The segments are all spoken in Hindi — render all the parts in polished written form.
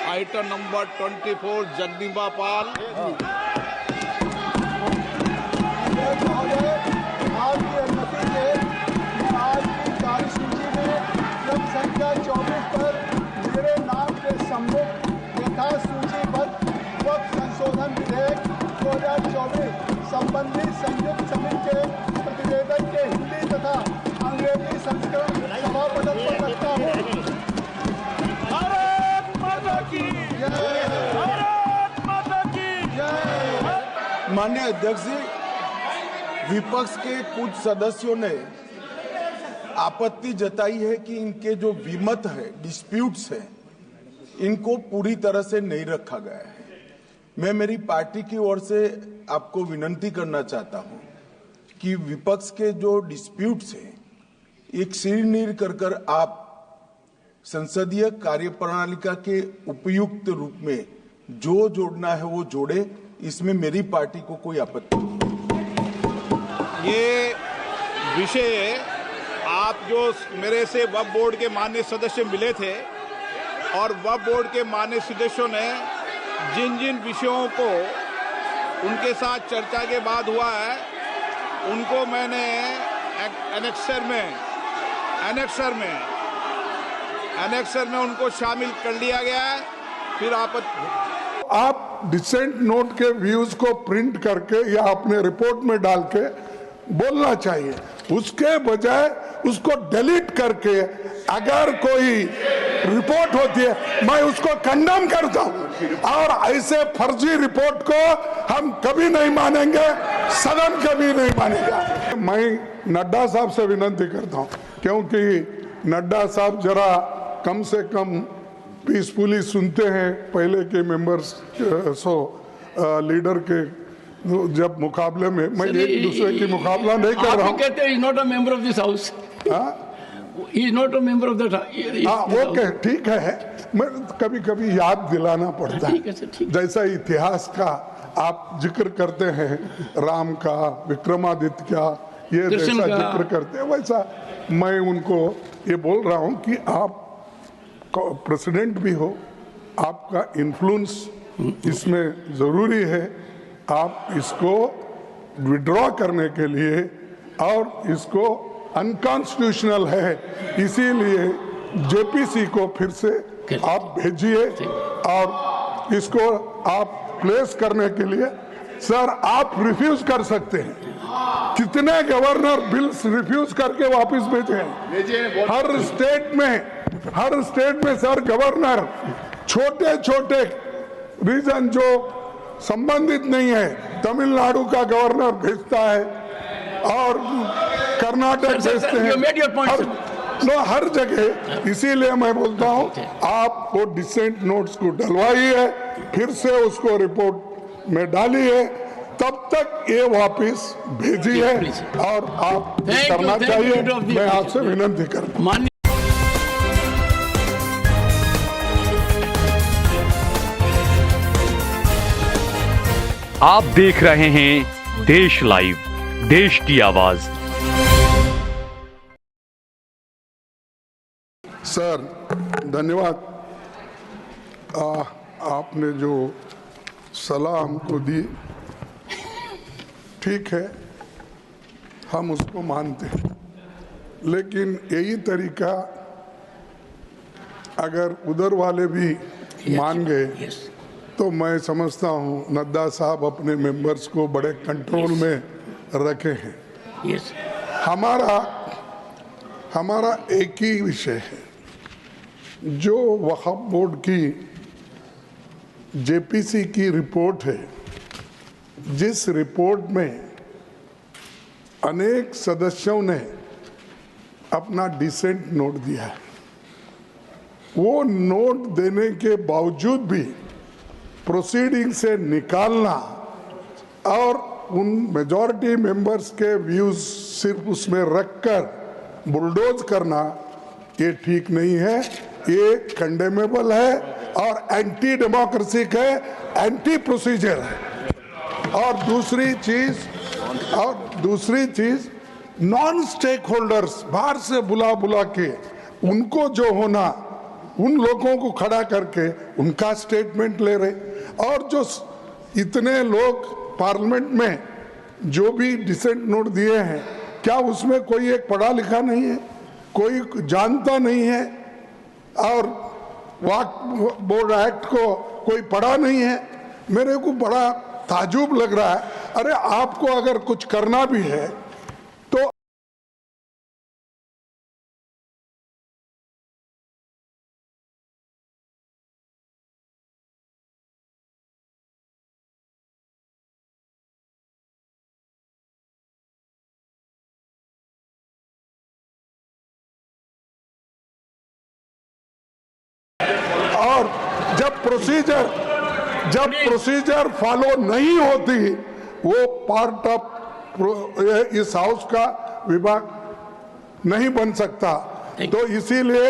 आइटम नंबर 24 जगदीबा पाल। आज की कार्यसूची में क्रम संख्या 24 पर मेरे नाम के सम्मुख यथा सूचीबद्ध वक्फ संशोधन विधेयक 2024 संबंधी संयुक्त समिति के प्रतिवेदन के हिंदी तथा अंग्रेजी संस्करण सभा पटल पर रखता हूँ। भारत माता की जय। भारत माता की जय। माननीय अध्यक्ष जी, विपक्ष के कुछ सदस्यों ने आपत्ति जताई है कि इनके जो विमत है, डिस्प्यूट्स है, इनको पूरी तरह से नहीं रखा गया है। मैं मेरी पार्टी की ओर से आपको विनती करना चाहता हूं कि विपक्ष के जो डिस्प्यूट्स हैं, एक सिरनीर कर आप संसदीय कार्यप्रणालिका के उपयुक्त रूप में जो जोड़ना है वो जोड़े। इसमें मेरी पार्टी को कोई आपत्ति नहीं। ये विषय आप जो मेरे से वक्फ बोर्ड के माननीय सदस्य मिले थे और वक्फ बोर्ड के माननीय सदस्यों ने जिन जिन विषयों को उनके साथ चर्चा के बाद हुआ है, उनको मैंने एनेक्सर में उनको शामिल कर लिया गया है। फिर आप डिसेंट नोट के व्यूज को प्रिंट करके या अपने रिपोर्ट में डाल के बोलना चाहिए, उसके बजाय उसको डिलीट करके अगर कोई रिपोर्ट होती है मैं उसको कंडेम करता हूं और ऐसे फर्जी रिपोर्ट को हम कभी नहीं मानेंगे, सदन कभी नहीं मानेगा। मैं नड्डा साहब से विनती करता हूं क्योंकि नड्डा साहब जरा कम से कम पीसफुली सुनते हैं पहले के मेंबर्स लीडर के जब मुकाबले में। मैं एक दूसरे की मुकाबला नहीं कर रहा हूँ। कहते हैं not a member of this house, he is not a member of that. Okay, ठीक है, मैं कभी कभी याद दिलाना पड़ता है। जैसा इतिहास का आप जिक्र करते हैं, राम का, विक्रमादित्य का, ये जैसा जिक्र करते हैं, वैसा मैं उनको ये बोल रहा हूँ कि आप प्रेसिडेंट भी हो, आपका इन्फ्लुएंस इसमें जरूरी है। आप इसको विड्रॉ करने के लिए, और इसको अनकॉन्स्टिट्यूशनल है, इसीलिए जेपीसी को फिर से आप भेजिए और इसको आप प्लेस करने के लिए। सर, आप रिफ्यूज कर सकते हैं। कितने गवर्नर बिल्स रिफ्यूज करके वापस भेजे हैं? हर स्टेट में सर गवर्नर छोटे छोटे रीजन जो संबंधित नहीं है, तमिलनाडु का गवर्नर भेजता है और कर्नाटक भेजते हैं, हर जगह। इसीलिए मैं बोलता हूँ आप वो डिसेंट नोट्स को डलवाइए, फिर से उसको रिपोर्ट में डालिए, तब तक ये वापस भेजिए और आप करना चाहिए। मैं आपसे विनती करता हूँ। आप देख रहे हैं देश लाइव, देश की आवाज। सर धन्यवाद, आपने जो सलाह हमको दी ठीक है, हम उसको मानते हैं, लेकिन यही तरीका अगर उधर वाले भी मान गए तो मैं समझता हूँ नड्डा साहब अपने मेंबर्स को बड़े कंट्रोल में रखे हैं। हमारा एक ही विषय है, जो वक्फ बोर्ड की जेपीसी की रिपोर्ट है, जिस रिपोर्ट में अनेक सदस्यों ने अपना डिसेंट नोट दिया है, वो नोट देने के बावजूद भी प्रोसीडिंग से निकालना और उन मेजॉरिटी मेंबर्स के व्यूज सिर्फ उसमें रखकर बुलडोज करना, ये ठीक नहीं है, ये कंडेमेबल है और एंटी डेमोक्रेसिक है, एंटी प्रोसीजर है। और दूसरी चीज नॉन स्टेक होल्डर्स बाहर से बुला के उनको जो होना उन लोगों को खड़ा करके उनका स्टेटमेंट ले रहे। और जो इतने लोग पार्लियामेंट में जो भी डिसेंट नोट दिए हैं, क्या उसमें कोई एक पढ़ा लिखा नहीं है, कोई जानता नहीं है, और वक्फ बोर्ड एक्ट को कोई पढ़ा नहीं है? मेरे को बड़ा ताजुब लग रहा है। अरे आपको अगर कुछ करना भी है तो और जब प्रोसीजर फॉलो नहीं होती, वो पार्ट ऑफ इस हाउस का विभाग नहीं बन सकता। तो इसीलिए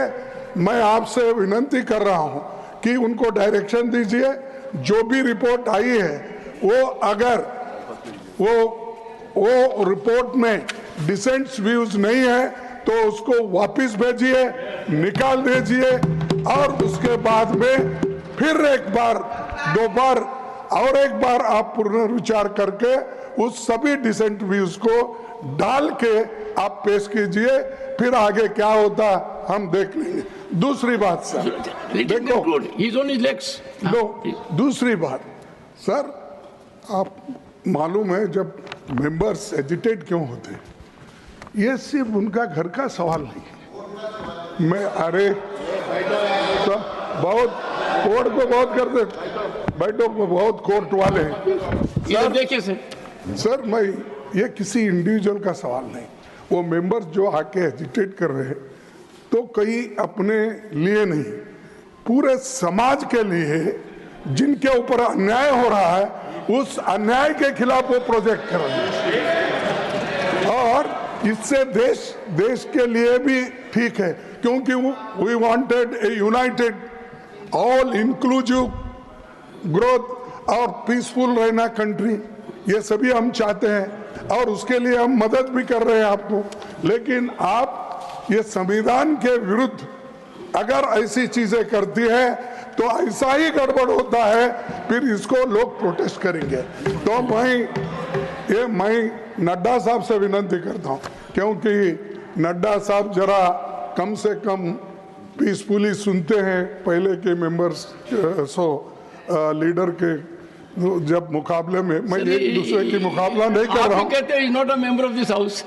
मैं आपसे विनती कर रहा हूं कि उनको डायरेक्शन दीजिए, जो भी रिपोर्ट आई है वो अगर वो रिपोर्ट में डिसेंट्स व्यूज नहीं है तो उसको वापस भेजिए, निकाल दीजिए, और उसके बाद में फिर एक बार दोबारा आप पुनर्विचार करके उस सभी डिसेंट व्यूज को डाल के आप पेश कीजिए। फिर आगे क्या होता हम देख लेंगे। दूसरी बात सर, देखो, दूसरी बात सर, आप मालूम है जब मेंबर्स एजिटेट क्यों होते हैं, ये सिर्फ उनका घर का सवाल नहीं है। मैं अरे तो बहुत कोर्ट को बहुत करते, बैठो बहुत कोर्ट वाले हैं। देखिए सर मैं ये किसी इंडिविजुअल का सवाल नहीं, वो मेंबर्स जो आके एजिटेट कर रहे हैं तो कई अपने लिए नहीं, पूरे समाज के लिए जिनके ऊपर अन्याय हो रहा है, उस अन्याय के खिलाफ वो प्रोजेक्ट कर रहे हैं। और इससे देश के लिए भी ठीक है, क्योंकि we wanted a united all inclusive growth और पीसफुल रहना कंट्री, ये सभी हम चाहते हैं और उसके लिए हम मदद भी कर रहे हैं आपको। लेकिन आप ये संविधान के विरुद्ध अगर ऐसी चीजें करती है तो ऐसा ही गड़बड़ होता है, फिर इसको लोग प्रोटेस्ट करेंगे। तो मैं नड्डा साहब से विनती करता हूं, क्योंकि नड्डा साहब जरा कम से कम पीसफुली सुनते हैं पहले के मेंबर्स लीडर के जब मुकाबले में। मैं एक दूसरे की मुकाबला नहीं कर रहा हूँ। कहते हैं not a member of this house,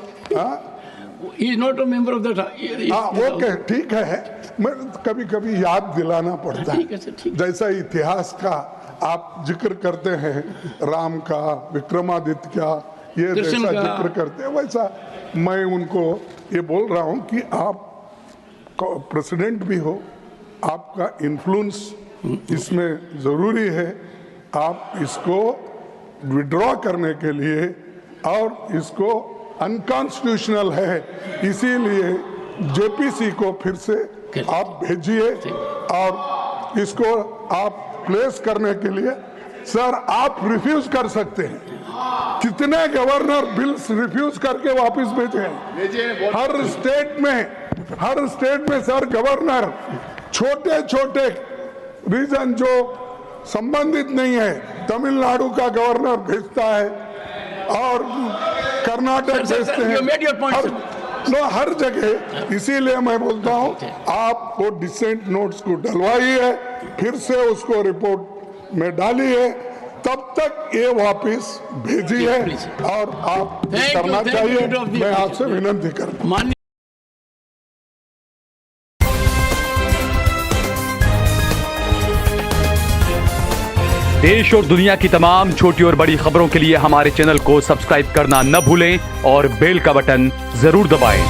is not a member of that. Okay ठीक है, मैं कभी कभी याद दिलाना पड़ता है, जैसा इतिहास का आप जिक्र करते हैं, राम का, विक्रमादित्य का, ये जैसा जिक्र करते हैं, वैसा मैं उनको ये बोल रहा हूँ कि आप प्रेसिडेंट भी हो, आपका इन्फ्लुएंस इसमें जरूरी है। आप इसको विड्रॉ करने के लिए, और इसको अनकॉन्स्टिट्यूशनल है, इसीलिए जेपीसी को फिर से आप भेजिए और इसको आप प्लेस करने के लिए। सर आप रिफ्यूज कर सकते हैं, कितने गवर्नर बिल्स रिफ्यूज करके वापस भेजे हैं हर स्टेट में सर गवर्नर छोटे रीजन जो संबंधित नहीं है, तमिलनाडु का गवर्नर भेजता है और कर्नाटक भेजते हैं, हर जगह। इसीलिए मैं बोलता हूं आप वो डिसेंट नोट्स को डलवाइए, फिर से उसको रिपोर्ट में डालिए, तब तक ये वापस भेजिए और आप करना चाहिए। मैं आपसे विनती करता हूं। देश और दुनिया की तमाम छोटी और बड़ी खबरों के लिए हमारे चैनल को सब्सक्राइब करना न भूलें और बेल का बटन जरूर दबाएं।